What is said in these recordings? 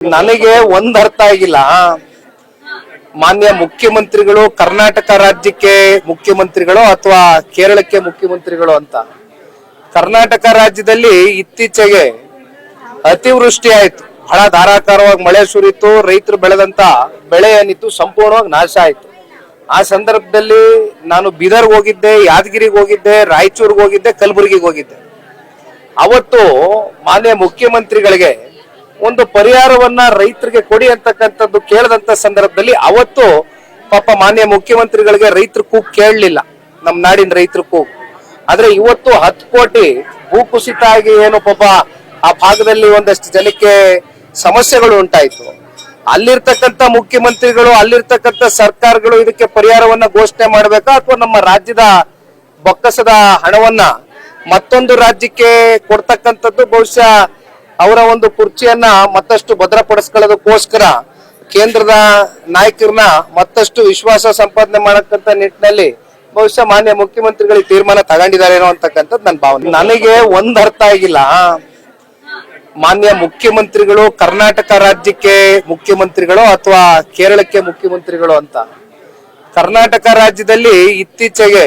ನನಗೆ ಒಂದ್ ಅರ್ಥ ಆಗಿಲ್ಲ. ಮಾನ್ಯ ಮುಖ್ಯಮಂತ್ರಿಗಳು ಕರ್ನಾಟಕ ರಾಜ್ಯಕ್ಕೆ ಮುಖ್ಯಮಂತ್ರಿಗಳು ಅಥವಾ ಕೇರಳಕ್ಕೆ ಮುಖ್ಯಮಂತ್ರಿಗಳು ಅಂತ. ಕರ್ನಾಟಕ ರಾಜ್ಯದಲ್ಲಿ ಇತ್ತೀಚೆಗೆ ಅತಿವೃಷ್ಟಿ ಆಯ್ತು, ಬಹಳ ಧಾರಾಕಾರವಾಗಿ ಮಳೆ ಸುರಿತು, ರೈತರು ಬೆಳೆದಂತ ಬೆಳೆ ಏನಿತ್ತು ಸಂಪೂರ್ಣವಾಗಿ ನಾಶ ಆಯ್ತು. ಆ ಸಂದರ್ಭದಲ್ಲಿ ನಾನು ಬೀದರ್ಗೆ ಹೋಗಿದ್ದೆ, ಯಾದಗಿರಿಗೆ ಹೋಗಿದ್ದೆ, ರಾಯಚೂರಿಗೆ ಹೋಗಿದ್ದೆ, ಕಲಬುರಗಿಗೆ ಹೋಗಿದ್ದೆ. ಅವತ್ತು ಮಾನ್ಯ ಮುಖ್ಯಮಂತ್ರಿಗಳಿಗೆ ಒಂದು ಪರಿಹಾರವನ್ನ ರೈತರಿಗೆ ಕೊಡಿ ಅಂತಕ್ಕಂಥದ್ದು ಕೇಳದಂತ ಸಂದರ್ಭದಲ್ಲಿ ಅವತ್ತು ಪಾಪ ಮಾನ್ಯ ಮುಖ್ಯಮಂತ್ರಿಗಳಿಗೆ ರೈತರ ಕೂಗು ಕೇಳಲಿಲ್ಲ, ನಮ್ಮ ನಾಡಿನ ರೈತರ ಕೂಗು. ಆದ್ರೆ ಇವತ್ತು 10 ಕೋಟಿ ಭೂಕುಸಿತ ಆಗಿ ಏನು ಪಾಪ ಆ ಭಾಗದಲ್ಲಿ ಒಂದಷ್ಟು ಜನಕ್ಕೆ ಸಮಸ್ಯೆಗಳು ಉಂಟಾಯ್ತು. ಅಲ್ಲಿರ್ತಕ್ಕಂಥ ಮುಖ್ಯಮಂತ್ರಿಗಳು, ಅಲ್ಲಿರ್ತಕ್ಕಂಥ ಸರ್ಕಾರಗಳು ಇದಕ್ಕೆ ಪರಿಹಾರವನ್ನ ಘೋಷಣೆ ಮಾಡ್ಬೇಕಾ ಅಥವಾ ನಮ್ಮ ರಾಜ್ಯದ ಬೊಕ್ಕಸದ ಹಣವನ್ನ ಮತ್ತೊಂದು ರಾಜ್ಯಕ್ಕೆ ಕೊಡ್ತಕ್ಕಂಥದ್ದು ಬಹುಶಃ ಅವರ ಒಂದು ಕುರ್ಚಿಯನ್ನ ಮತ್ತಷ್ಟು ಭದ್ರಪಡಿಸ್ಕೊಳ್ಳೋದಕ್ಕೋಸ್ಕರ ಕೇಂದ್ರದ ನಾಯಕರನ್ನ ಮತ್ತಷ್ಟು ವಿಶ್ವಾಸ ಸಂಪಾದನೆ ಮಾಡಕ್ಕಂತ ನಿಟ್ಟಿನಲ್ಲಿ ಬಹುಶಃ ಮಾನ್ಯ ಮುಖ್ಯಮಂತ್ರಿಗಳಿಗೆ ತೀರ್ಮಾನ ತಗೊಂಡಿದ್ದಾರೇನೋ ಅಂತಕ್ಕಂಥದ್ದು ನನ್ನ ಭಾವನೆ. ನನಗೆ ಒಂದ್ ಅರ್ಥ ಆಗಿಲ್ಲ. ಮಾನ್ಯ ಮುಖ್ಯಮಂತ್ರಿಗಳು ಕರ್ನಾಟಕ ರಾಜ್ಯಕ್ಕೆ ಮುಖ್ಯಮಂತ್ರಿಗಳು ಅಥವಾ ಕೇರಳಕ್ಕೆ ಮುಖ್ಯಮಂತ್ರಿಗಳು ಅಂತ. ಕರ್ನಾಟಕ ರಾಜ್ಯದಲ್ಲಿ ಇತ್ತೀಚೆಗೆ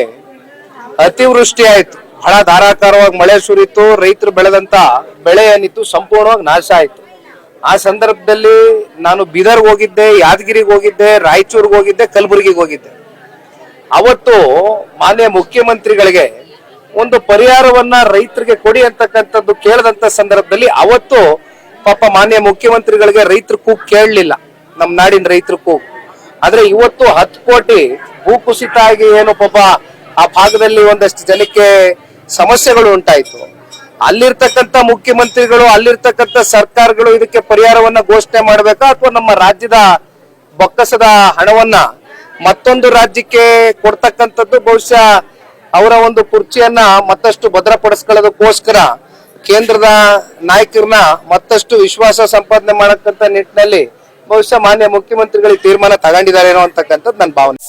ಅತಿವೃಷ್ಟಿ ಆಯ್ತು, ಬಹಳ ಧಾರಾಕಾರವಾಗಿ ಮಳೆ ಸುರಿತು, ರೈತರು ಬೆಳೆದಂತ ಬೆಳೆ ಏನಿತ್ತು ಸಂಪೂರ್ಣವಾಗಿ ನಾಶ ಆಯ್ತು. ಆ ಸಂದರ್ಭದಲ್ಲಿ ನಾನು ಬೀದರ್ಗೆ ಹೋಗಿದ್ದೆ, ಯಾದಗಿರಿಗೆ ಹೋಗಿದ್ದೆ, ರಾಯಚೂರಿಗೆ ಹೋಗಿದ್ದೆ, ಕಲಬುರಗಿಗೆ ಹೋಗಿದ್ದೆ. ಅವತ್ತು ಮಾನ್ಯ ಮುಖ್ಯಮಂತ್ರಿಗಳಿಗೆ ಒಂದು ಪರಿಹಾರವನ್ನ ರೈತರಿಗೆ ಕೊಡಿ ಅಂತಕ್ಕಂಥದ್ದು ಕೇಳದಂತ ಸಂದರ್ಭದಲ್ಲಿ ಅವತ್ತು ಪಾಪ ಮಾನ್ಯ ಮುಖ್ಯಮಂತ್ರಿಗಳಿಗೆ ರೈತರ ಕೂಗು ಕೇಳಲಿಲ್ಲ, ನಮ್ಮ ನಾಡಿನ ರೈತರ ಕೂಗು. ಆದ್ರೆ ಇವತ್ತು 10 ಕೋಟಿ ಭೂಕುಸಿತ ಆಗಿ ಏನು ಪಾಪ ಆ ಭಾಗದಲ್ಲಿ ಒಂದಷ್ಟು ಜನಕ್ಕೆ ಸಮಸ್ಯೆಗಳು ಉಂಟಾಯ್ತು. ಅಲ್ಲಿರ್ತಕ್ಕಂಥ ಮುಖ್ಯಮಂತ್ರಿಗಳು, ಅಲ್ಲಿರ್ತಕ್ಕಂಥ ಸರ್ಕಾರಗಳು ಇದಕ್ಕೆ ಪರಿಹಾರವನ್ನ ಘೋಷಣೆ ಮಾಡ್ಬೇಕಾ ಅಥವಾ ನಮ್ಮ ರಾಜ್ಯದ ಬೊಕ್ಕಸದ ಹಣವನ್ನ ಮತ್ತೊಂದು ರಾಜ್ಯಕ್ಕೆ ಕೊಡ್ತಕ್ಕಂಥದ್ದು ಬಹುಶಃ ಅವರ ಒಂದು ಕುರ್ಚಿಯನ್ನ ಮತ್ತಷ್ಟು ಭದ್ರಪಡಿಸ್ಕೊಳ್ಳೋದಕ್ಕೋಸ್ಕರ ಕೇಂದ್ರದ ನಾಯಕರನ್ನ ಮತ್ತಷ್ಟು ವಿಶ್ವಾಸ ಸಂಪಾದನೆ ಮಾಡಕ್ಕಂತ ನಿಟ್ಟಿನಲ್ಲಿ ಬಹುಶಃ ಮಾನ್ಯ ಮುಖ್ಯಮಂತ್ರಿಗಳಿಗೆ ತೀರ್ಮಾನ ತಗೊಂಡಿದ್ದಾರೇನೋ ಅಂತಕ್ಕಂಥದ್ದು ನನ್ನ ಭಾವನೆ.